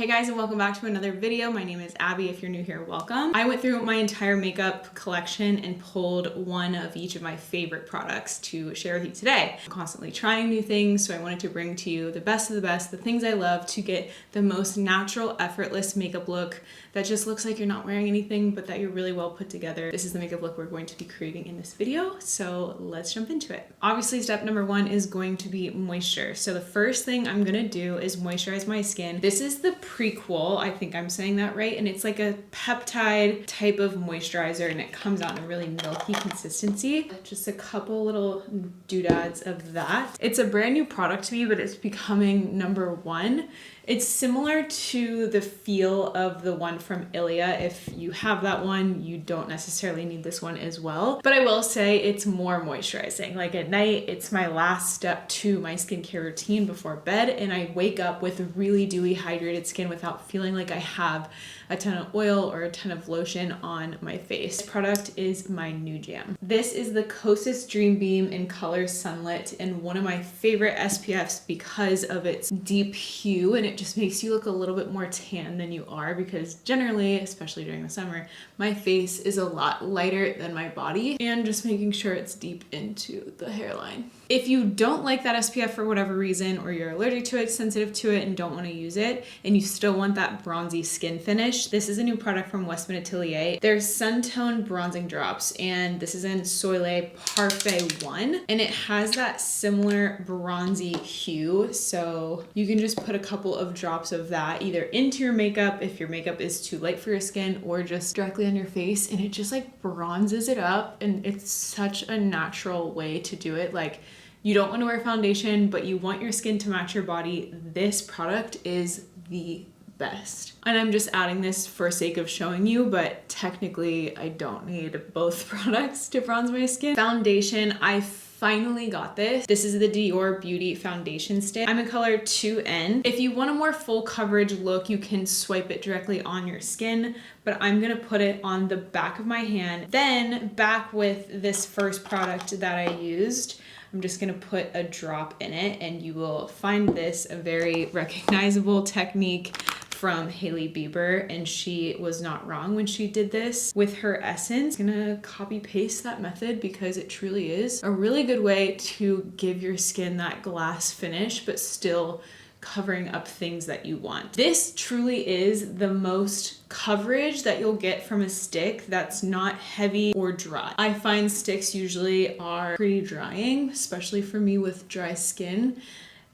Hey guys, and welcome back to another video. My name is Abby. If you're new here, welcome. I went through my entire makeup collection and pulled one of each of my favorite products to share with you today. I'm constantly trying new things, so I wanted to bring to you the best of the best, the things I love to get the most natural, effortless makeup look that just looks like you're not wearing anything, but that you're really well put together. This is the makeup look we're going to be creating in this video, so let's jump into it. Obviously, step number one is going to be moisture. So the first thing I'm gonna do is moisturize my skin. This is the Prequel, I think I'm saying that right, and it's like a peptide type of moisturizer, and it comes out in a really milky consistency. Just a couple little doodads of that. It's a brand new product to me, but it's becoming number one. It's similar to the feel of the one from Ilia. If you have that one, you don't necessarily need this one as well. But I will say it's more moisturizing. Like at night, it's my last step to my skincare routine before bed, and I wake up with really dewy, hydrated skin without feeling like I have a ton of oil or a ton of lotion on my face. This product is my new jam. This is the Kosas Dream Beam in color Sunlit, and one of my favorite SPFs because of its deep hue, and it just makes you look a little bit more tan than you are, because generally, especially during the summer, my face is a lot lighter than my body, and just making sure it's deep into the hairline. If you don't like that SPF for whatever reason, or you're allergic to it, sensitive to it, and don't want to use it, and you still want that bronzy skin finish, this is a new product from Westman Atelier. There's Sun Tone Bronzing Drops, and this is in Soleil Parfait 1, and it has that similar bronzy hue, so you can just put a couple of drops of that either into your makeup if your makeup is too light for your skin, or just directly on your face, and it just like bronzes it up, and it's such a natural way to do it. Like, you don't want to wear foundation, but you want your skin to match your body. This product is the best. And I'm just adding this for sake of showing you, but technically I don't need both products to bronze my skin. Foundation, I finally got this. This is the Dior Beauty Foundation Stick. I'm in color 2N. If you want a more full coverage look, you can swipe it directly on your skin, but I'm gonna put it on the back of my hand. Then back with this first product that I used, I'm just gonna put a drop in it, and you will find this a very recognizable technique from Hailey Bieber, and she was not wrong when she did this with her essence. I'm gonna copy paste that method because it truly is a really good way to give your skin that glass finish, but still covering up things that you want. This truly is the most coverage that you'll get from a stick that's not heavy or dry. I find sticks usually are pretty drying, especially for me with dry skin.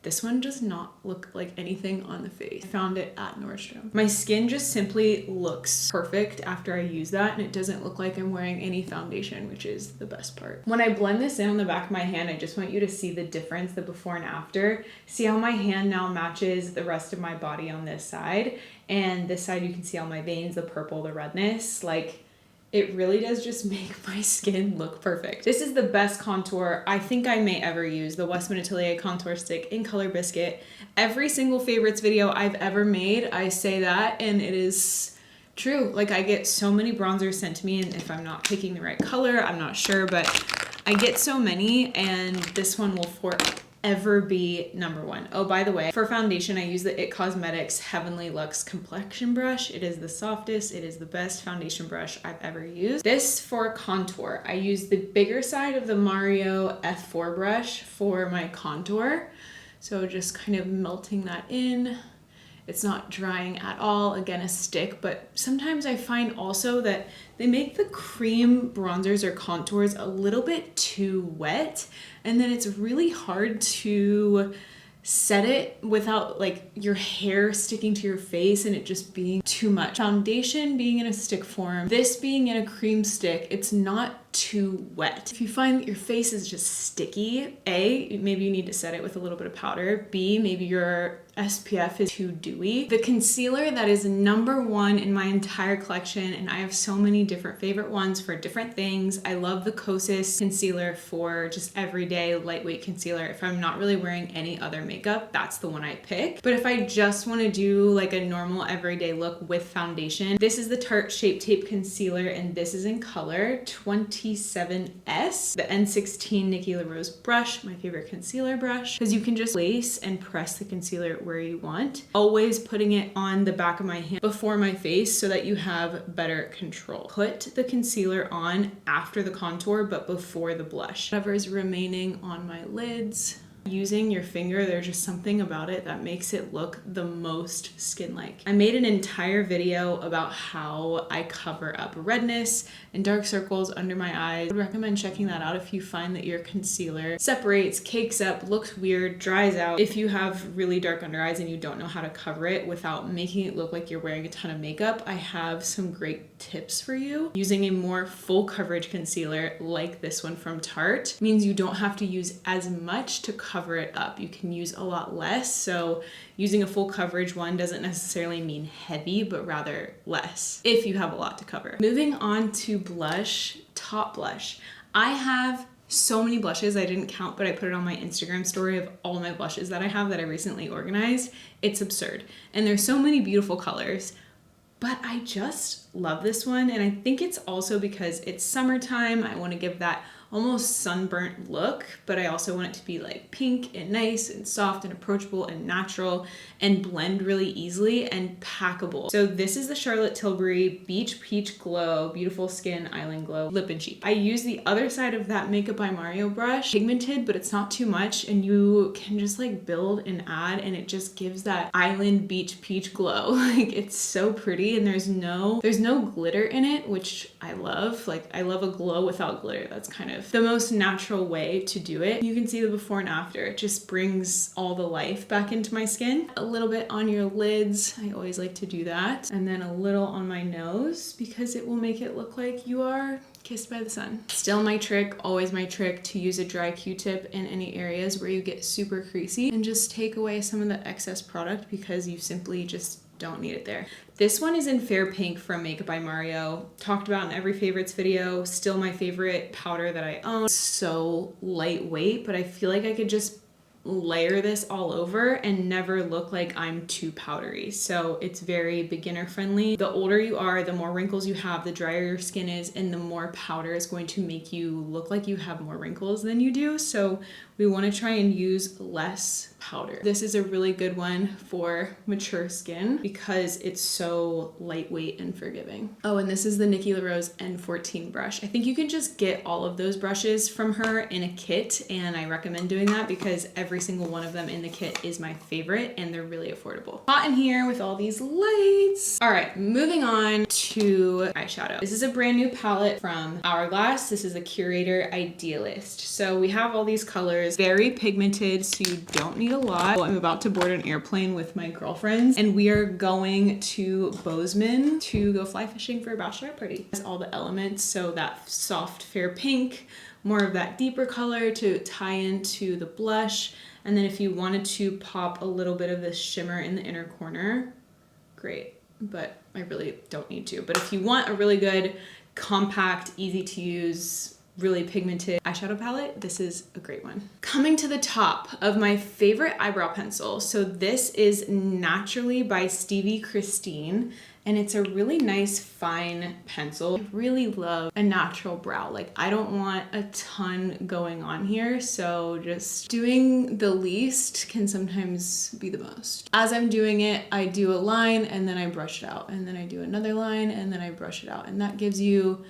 This one does not look like anything on the face. I found it at Nordstrom. My skin just simply looks perfect after I use that, and it doesn't look like I'm wearing any foundation, which is the best part. When I blend this in on the back of my hand, I just want you to see the difference, the before and after. See how my hand now matches the rest of my body on this side, and this side you can see all my veins, the purple, the redness. Like, it really does just make my skin look perfect. This is the best contour I think I may ever use, the Westman Atelier Contour Stick in color Biscuit. Every single favorites video I've ever made, I say that, and it is true. Like, I get so many bronzers sent to me, and if I'm not picking the right color, I'm not sure, but I get so many, and this one will forever be number one. Oh, by the way, for foundation, I use the IT Cosmetics Heavenly Luxe Complexion Brush. It is the softest, it is the best foundation brush I've ever used. This for contour, I use the bigger side of the Mario F4 brush for my contour. So just kind of melting that in. It's not drying at all, again, a stick, but sometimes I find also that they make the cream bronzers or contours a little bit too wet, and then it's really hard to set it without like your hair sticking to your face and it just being too much. Foundation being in a stick form, this being in a cream stick, it's not too wet. If you find that your face is just sticky, A, maybe you need to set it with a little bit of powder. B, maybe your SPF is too dewy. The concealer that is number one in my entire collection, and I have so many different favorite ones for different things. I love the Kosas concealer for just everyday lightweight concealer. If I'm not really wearing any other makeup, that's the one I pick. But if I just want to do like a normal everyday look with foundation, this is the Tarte Shape Tape Concealer, and this is in color 20 27S, the N16 Nikki LaRose brush, my favorite concealer brush, because you can just place and press the concealer where you want. Always putting it on the back of my hand before my face so that you have better control. Put the concealer on after the contour, but before the blush. Whatever is remaining on my lids. Using your finger, there's just something about it that makes it look the most skin-like. I made an entire video about how I cover up redness and dark circles under my eyes. I would recommend checking that out if you find that your concealer separates, cakes up, looks weird, dries out. If you have really dark under eyes and you don't know how to cover it without making it look like you're wearing a ton of makeup, I have some great tips for you. Using a more full coverage concealer like this one from Tarte means you don't have to use as much to cover it up. You can use a lot less. So using a full coverage one doesn't necessarily mean heavy, but rather less if you have a lot to cover. Moving on to blush, top blush. I have so many blushes, I didn't count, but I put it on my Instagram story of all my blushes that I have that I recently organized. It's absurd. And there's so many beautiful colors. But I just love this one, and I think it's also because it's summertime. I want to give that almost sunburnt look, but I also want it to be like pink and nice and soft and approachable and natural and blend really easily and packable. So this is the Charlotte Tilbury Beach Peach Glow Beautiful Skin Island Glow Lip and Cheek. I use the other side of that Makeup by Mario brush, pigmented, but it's not too much, and you can just like build and add, and it just gives that island beach peach glow. Like, it's so pretty, and there's no glitter in it, which I love. Like, I love a glow without glitter. That's kind of the most natural way to do it. You can see the before and after. It just brings all the life back into my skin. A little bit on your lids. I always like to do that. And then a little on my nose because it will make it look like you are kissed by the sun. Still my trick, always my trick, to use a dry Q-tip in any areas where you get super creasy and just take away some of the excess product because you simply just don't need it there. This one is in Fair Pink from Makeup by Mario. Talked about in every favorites video. Still my favorite powder that I own. So lightweight, but I feel like I could just layer this all over and never look like I'm too powdery. So it's very beginner friendly. The older you are, the more wrinkles you have, the drier your skin is, and the more powder is going to make you look like you have more wrinkles than you do. So we want to try and use less powder. This is a really good one for mature skin because it's so lightweight and forgiving. Oh, and this is the Nikki LaRose N14 brush. I think you can just get all of those brushes from her in a kit, and I recommend doing that because every single one of them in the kit is my favorite and they're really affordable. Hot in here with all these lights. All right, moving on to eyeshadow. This is a brand new palette from Hourglass. This is a Curator Idealist. So we have all these colors, very pigmented, so you don't need a lot. I'm about to board an airplane with my girlfriends and we are going to Bozeman to go fly fishing for a bachelorette party. It has all the elements, so that soft fair pink, more of that deeper color to tie into the blush, and then if you wanted to pop a little bit of this shimmer in the inner corner, great, but I really don't need to. But if you want a really good, compact, easy to use, really pigmented eyeshadow palette, this is a great one. Coming to the top of my favorite eyebrow pencil. So this is Naturally by Stevie Christine, and it's a really nice fine pencil. I really love a natural brow. Like, I don't want a ton going on here, so just doing the least can sometimes be the most. As I'm doing it, I do a line and then I brush it out, and then I do another line and then I brush it out, and that gives you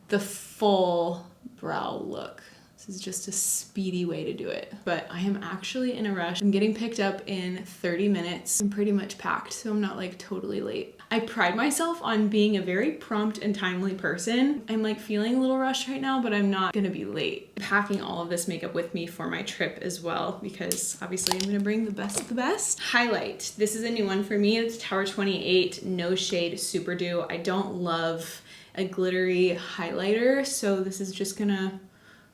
the full brow look. This is just a speedy way to do it. But I am actually in a rush. I'm getting picked up in 30 minutes. I'm pretty much packed, so I'm not like totally late. I pride myself on being a very prompt and timely person. I'm like feeling a little rushed right now, but I'm not gonna be late. I'm packing all of this makeup with me for my trip as well, because obviously I'm gonna bring the best of the best. Highlight. This is a new one for me. It's Tower 28 No Shade Super Dew. I don't love a glittery highlighter, so this is just gonna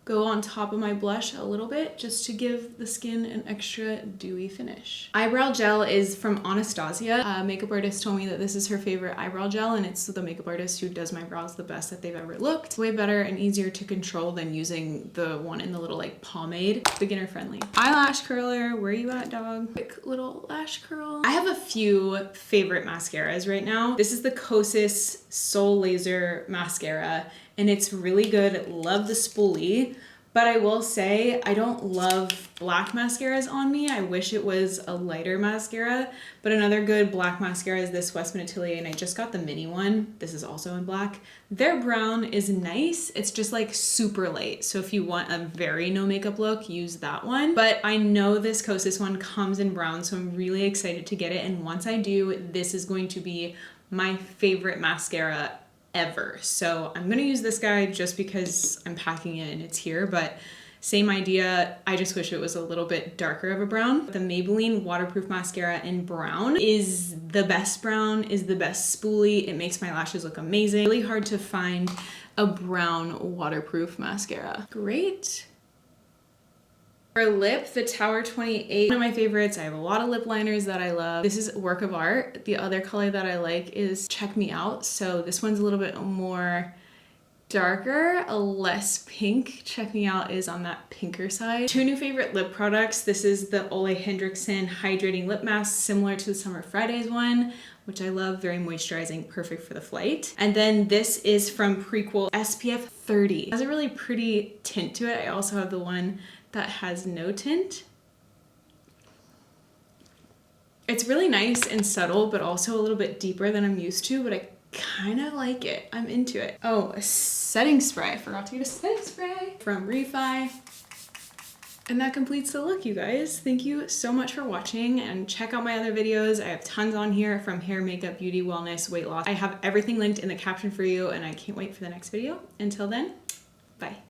go on top of my blush a little bit just to give the skin an extra dewy finish. Eyebrow gel is from Anastasia. A makeup artist told me that this is her favorite eyebrow gel, and it's the makeup artist who does my brows the best that they've ever looked. Way better and easier to control than using the one in the little like pomade. Beginner friendly. Eyelash curler, where you at, dog? Quick little lash curl. I have a few favorite mascaras right now. This is the Kosas Soul Laser Mascara, and it's really good. Love the spoolie. But I will say, I don't love black mascaras on me. I wish it was a lighter mascara. But another good black mascara is this Westman Atelier, and I just got the mini one. This is also in black. Their brown is nice. It's just like super light. So if you want a very no makeup look, use that one. But I know this Kosas one comes in brown, so I'm really excited to get it. And once I do, this is going to be my favorite mascara ever. So I'm gonna use this guy just because I'm packing it and it's here, but same idea. I just wish it was a little bit darker of a brown. The Maybelline waterproof mascara in brown is the best brown, is the best spoolie. It makes my lashes look amazing. Really hard to find a brown waterproof mascara. Great. For lip, the Tower 28, one of my favorites. I have a lot of lip liners that I love. This is a work of art. The other color that I like is Check Me Out. So this one's a little bit more darker, a less pink. Check Me Out is on that pinker side. Two new favorite lip products. This is the Ole Hendrickson Hydrating Lip Mask, similar to the Summer Fridays one, which I love, very moisturizing, perfect for the flight. And then this is from Prequel SPF 30. It has a really pretty tint to it. I also have the one that has no tint. It's really nice and subtle, but also a little bit deeper than I'm used to, but I kind of like it. I'm into it. Oh, a setting spray. I forgot to get a setting spray from Refi. And that completes the look, you guys. Thank you so much for watching, and check out my other videos. I have tons on here from hair, makeup, beauty, wellness, weight loss. I have everything linked in the caption for you, and I can't wait for the next video. Until then, bye.